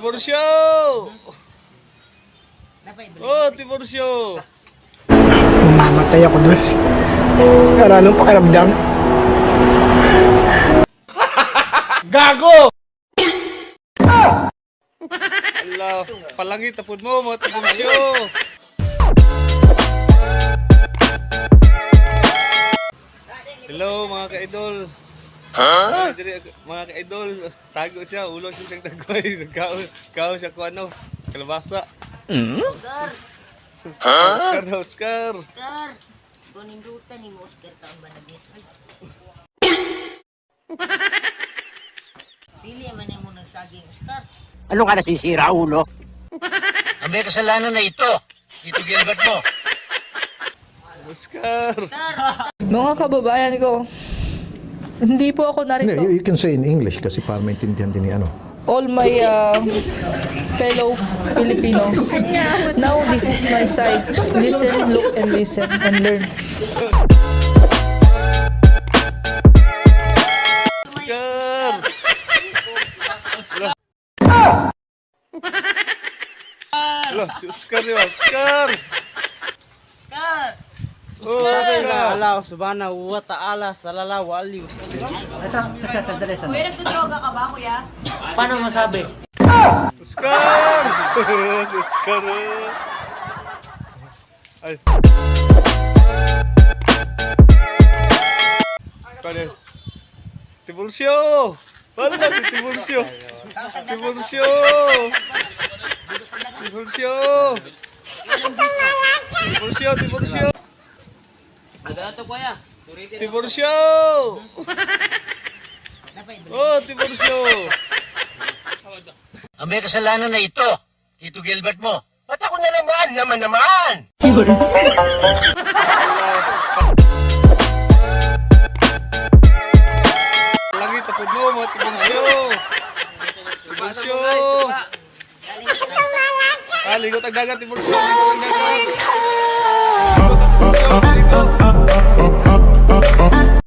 Tiburcio! Oh, Tiburcio! Mamamatay ako doon. Pero anong pakiramdam? Gago! Ala, palangit tapon mo, mga Tiburcio! Hello mga ka-idol. Huh? Mga ka-idol, tago siya, ulo siya siyang dagway. Kao siya kung ano, kalabasa. Oscar! Oscar na Oscar. Oscar! Kunindutan ni mo, Oscar, ka ang banagit. Pili man yung mo nagsaging, Oscar. Ano ka nasisira, ulo? Ang may kasalanan na ito. Dito Gilbert mo. Oscar. Mga kababayan ko, hindi po ako narito. You can say in English kasi para maintindihan din ni ano. All my fellow Filipinos. Now this is my side. Listen, look, and listen, and learn. Oscar. Hello, si Oscar yun, Oscar. Oscar! Oh, Oscar. Allah subhanahu wa ta'ala sallallahu alaihi wasallam. Kuya, nagdodroga ka ba, kuya? Paano masabi? Oscar! Si Oscar. Ay. Pare. Tiburcio! Paano na si Tiburcio? Tiburcio! Tiburcio! Tiburcio! Tiburcio! Ada to kuya. Tiburcio! Oh, Tiburcio! Ang may kasalanan na ito. Dito Gilbert mo. Ba't ako na naman? Langit tapod mo, mga Tiburcio! Tiburcio! Ligot ang dagat, Tiburcio! Ligot ang dagat! Ligot!